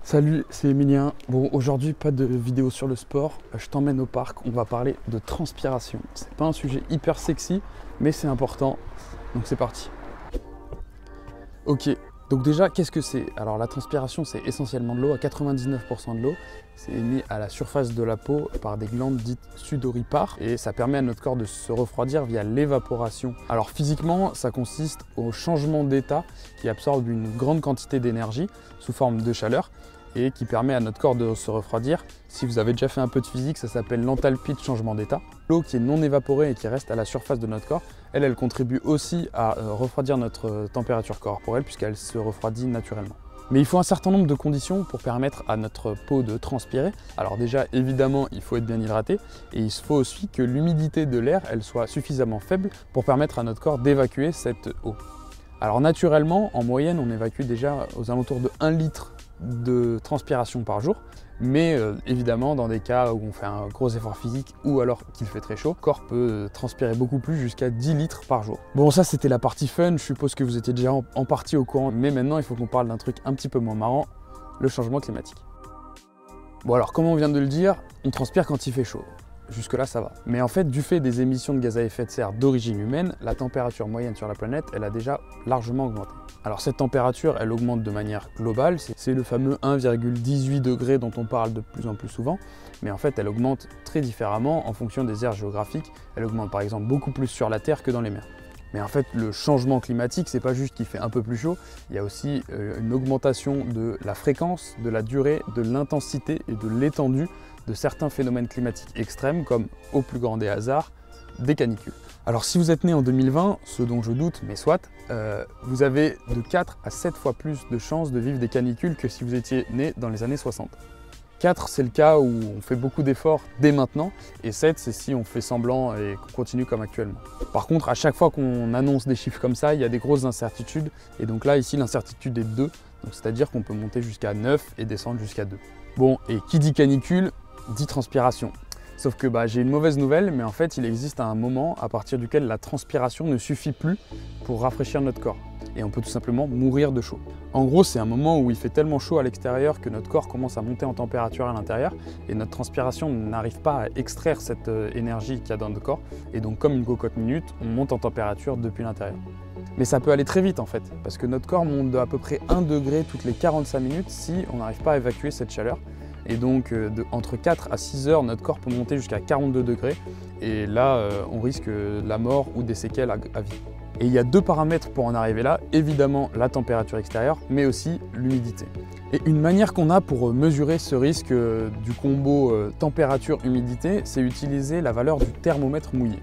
Salut, c'est Emilien. Bon, aujourd'hui, pas de vidéo sur le sport. Je t'emmène au parc. On va parler de transpiration. C'est pas un sujet hyper sexy, mais c'est important. Donc c'est parti. Ok, donc déjà, qu'est-ce que c'est? Alors la transpiration, c'est essentiellement de l'eau, à 99% de l'eau. C'est émis à la surface de la peau par des glandes dites sudoripares et ça permet à notre corps de se refroidir via l'évaporation. Alors physiquement, ça consiste au changement d'état qui absorbe une grande quantité d'énergie sous forme de chaleur et qui permet à notre corps de se refroidir. Si vous avez déjà fait un peu de physique, ça s'appelle l'enthalpie de changement d'état. L'eau qui est non évaporée et qui reste à la surface de notre corps, elle contribue aussi à refroidir notre température corporelle puisqu'elle se refroidit naturellement. Mais il faut un certain nombre de conditions pour permettre à notre peau de transpirer. Alors déjà, évidemment, il faut être bien hydraté et il faut aussi que l'humidité de l'air soit suffisamment faible pour permettre à notre corps d'évacuer cette eau. Alors naturellement, en moyenne, on évacue déjà aux alentours de 1 litre de transpiration par jour. Mais évidemment, dans des cas où on fait un gros effort physique ou alors qu'il fait très chaud, le corps peut transpirer beaucoup plus, jusqu'à 10 litres par jour. Bon, ça c'était la partie fun, je suppose que vous étiez déjà en partie au courant, mais maintenant il faut qu'on parle d'un truc un petit peu moins marrant, le changement climatique. Bon alors, comme on vient de le dire, on transpire quand il fait chaud. Jusque-là, ça va. Mais en fait, du fait des émissions de gaz à effet de serre d'origine humaine, la température moyenne sur la planète, elle a déjà largement augmenté. Alors cette température, elle augmente de manière globale, c'est le fameux 1,18 degré dont on parle de plus en plus souvent, mais en fait, elle augmente très différemment en fonction des aires géographiques. Elle augmente par exemple beaucoup plus sur la Terre que dans les mers. Mais en fait, le changement climatique, c'est pas juste qu'il fait un peu plus chaud, il y a aussi une augmentation de la fréquence, de la durée, de l'intensité et de l'étendue de certains phénomènes climatiques extrêmes, comme, au plus grand des hasards, des canicules. Alors si vous êtes né en 2020, ce dont je doute, mais soit, vous avez de 4 à 7 fois plus de chances de vivre des canicules que si vous étiez né dans les années 60. 4, c'est le cas où on fait beaucoup d'efforts dès maintenant, et 7, c'est si on fait semblant et qu'on continue comme actuellement. Par contre, à chaque fois qu'on annonce des chiffres comme ça, il y a des grosses incertitudes, et donc là, ici, l'incertitude est de 2, c'est-à-dire qu'on peut monter jusqu'à 9 et descendre jusqu'à 2. Bon, et qui dit canicule, dit transpiration. Sauf que j'ai une mauvaise nouvelle, mais en fait il existe un moment à partir duquel la transpiration ne suffit plus pour rafraîchir notre corps. Et on peut tout simplement mourir de chaud. En gros, c'est un moment où il fait tellement chaud à l'extérieur que notre corps commence à monter en température à l'intérieur et notre transpiration n'arrive pas à extraire cette énergie qu'il y a dans notre corps. Et donc comme une cocotte minute, on monte en température depuis l'intérieur. Mais ça peut aller très vite en fait, parce que notre corps monte de à peu près 1 degré toutes les 45 minutes si on n'arrive pas à évacuer cette chaleur. Et donc entre 4 à 6 heures, notre corps peut monter jusqu'à 42 degrés. Et là, on risque la mort ou des séquelles à vie. Et il y a 2 paramètres pour en arriver là. Évidemment, la température extérieure, mais aussi l'humidité. Et une manière qu'on a pour mesurer ce risque du combo température-humidité, c'est utiliser la valeur du thermomètre mouillé.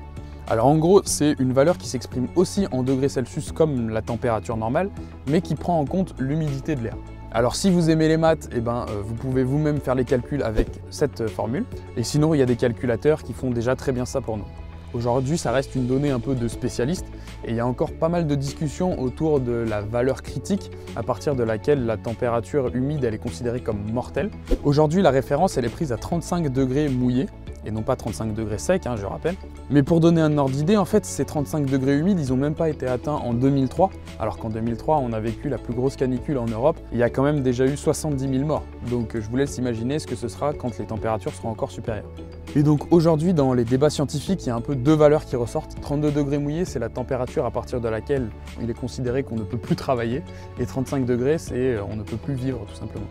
Alors en gros, c'est une valeur qui s'exprime aussi en degrés Celsius comme la température normale, mais qui prend en compte l'humidité de l'air. Alors si vous aimez les maths, vous pouvez vous-même faire les calculs avec cette formule. Et sinon, il y a des calculateurs qui font déjà très bien ça pour nous. Aujourd'hui, ça reste une donnée un peu de spécialiste et il y a encore pas mal de discussions autour de la valeur critique à partir de laquelle la température humide elle est considérée comme mortelle. Aujourd'hui, la référence elle est prise à 35 degrés mouillés et non pas 35 degrés secs, je rappelle. Mais pour donner un ordre d'idée, en fait, ces 35 degrés humides, ils n'ont même pas été atteints en 2003, alors qu'en 2003, on a vécu la plus grosse canicule en Europe. Il y a quand même déjà eu 70 000 morts. Donc je vous laisse imaginer ce que ce sera quand les températures seront encore supérieures. Et donc aujourd'hui, dans les débats scientifiques, il y a un peu 2 valeurs qui ressortent. 32 degrés mouillés, c'est la température à partir de laquelle il est considéré qu'on ne peut plus travailler. Et 35 degrés, c'est on ne peut plus vivre tout simplement.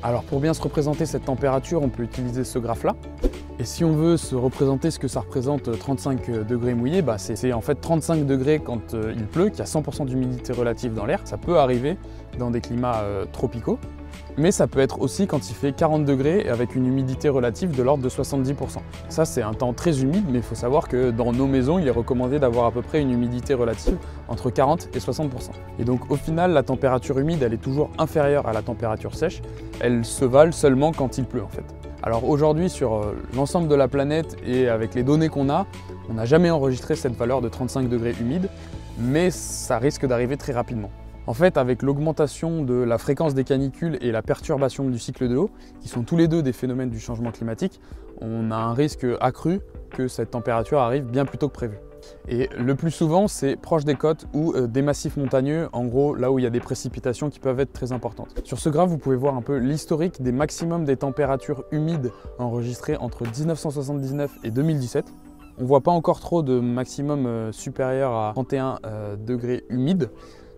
Alors pour bien se représenter cette température, on peut utiliser ce graphe-là. Et si on veut se représenter ce que ça représente 35 degrés mouillés, c'est en fait 35 degrés quand il pleut, qu'il y a 100% d'humidité relative dans l'air. Ça peut arriver dans des climats tropicaux, mais ça peut être aussi quand il fait 40 degrés avec une humidité relative de l'ordre de 70%. Ça, c'est un temps très humide, mais il faut savoir que dans nos maisons, il est recommandé d'avoir à peu près une humidité relative entre 40 et 60%. Et donc au final, la température humide, elle est toujours inférieure à la température sèche. Elle se valent seulement quand il pleut en fait. Alors aujourd'hui, sur l'ensemble de la planète et avec les données qu'on a, on n'a jamais enregistré cette valeur de 35 degrés humide, mais ça risque d'arriver très rapidement. En fait, avec l'augmentation de la fréquence des canicules et la perturbation du cycle de l'eau, qui sont tous les deux des phénomènes du changement climatique, on a un risque accru que cette température arrive bien plus tôt que prévu. Et le plus souvent, c'est proche des côtes ou des massifs montagneux, en gros là où il y a des précipitations qui peuvent être très importantes. Sur ce graphe, vous pouvez voir un peu l'historique des maximums des températures humides enregistrées entre 1979 et 2017. On ne voit pas encore trop de maximum supérieur à 31 degrés humides.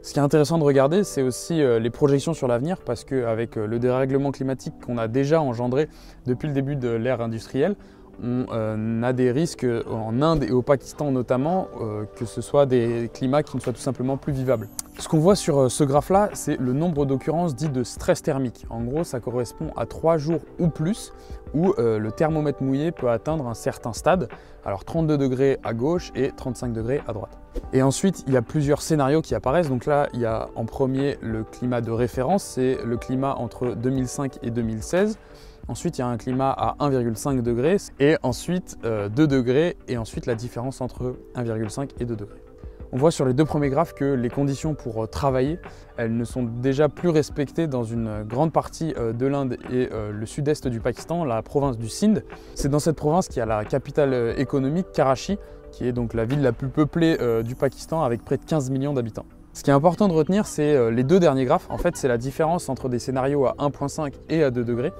Ce qui est intéressant de regarder, c'est aussi les projections sur l'avenir, parce qu'avec le dérèglement climatique qu'on a déjà engendré depuis le début de l'ère industrielle, on a des risques en Inde et au Pakistan notamment, que ce soit des climats qui ne soient tout simplement plus vivables. Ce qu'on voit sur ce graphe-là, c'est le nombre d'occurrences dites de stress thermique. En gros, ça correspond à 3 jours ou plus où le thermomètre mouillé peut atteindre un certain stade. Alors 32 degrés à gauche et 35 degrés à droite. Et ensuite, il y a plusieurs scénarios qui apparaissent. Donc là, il y a en premier le climat de référence, c'est le climat entre 2005 et 2016. Ensuite, il y a un climat à 1,5 degré et ensuite 2 degrés et ensuite la différence entre 1,5 et 2 degrés. On voit sur les deux premiers graphes que les conditions pour travailler, elles ne sont déjà plus respectées dans une grande partie de l'Inde et le sud-est du Pakistan, la province du Sindh. C'est dans cette province qu'il y a la capitale économique, Karachi, qui est donc la ville la plus peuplée du Pakistan avec près de 15 millions d'habitants. Ce qui est important de retenir, c'est les deux derniers graphes. En fait, c'est la différence entre des scénarios à 1,5 et à 2 degrés.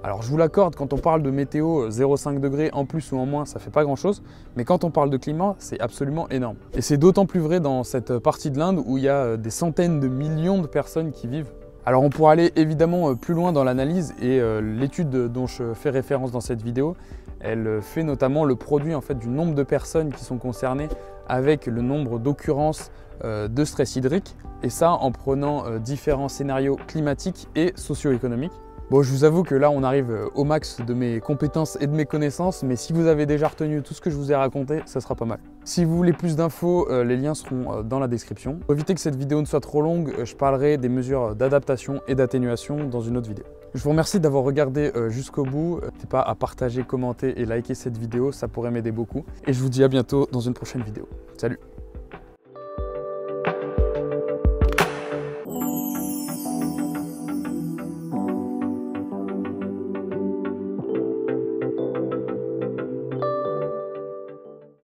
Alors je vous l'accorde, quand on parle de météo, 0,5 degrés en plus ou en moins, ça fait pas grand chose. Mais quand on parle de climat, c'est absolument énorme. Et c'est d'autant plus vrai dans cette partie de l'Inde où il y a des centaines de millions de personnes qui vivent. Alors on pourra aller évidemment plus loin dans l'analyse et l'étude dont je fais référence dans cette vidéo, elle fait notamment le produit en fait du nombre de personnes qui sont concernées avec le nombre d'occurrences de stress hydrique. Et ça en prenant différents scénarios climatiques et socio-économiques. Bon, je vous avoue que là, on arrive au max de mes compétences et de mes connaissances, mais si vous avez déjà retenu tout ce que je vous ai raconté, ça sera pas mal. Si vous voulez plus d'infos, les liens seront dans la description. Pour éviter que cette vidéo ne soit trop longue, je parlerai des mesures d'adaptation et d'atténuation dans une autre vidéo. Je vous remercie d'avoir regardé jusqu'au bout. N'hésitez pas à partager, commenter et liker cette vidéo, ça pourrait m'aider beaucoup. Et je vous dis à bientôt dans une prochaine vidéo. Salut!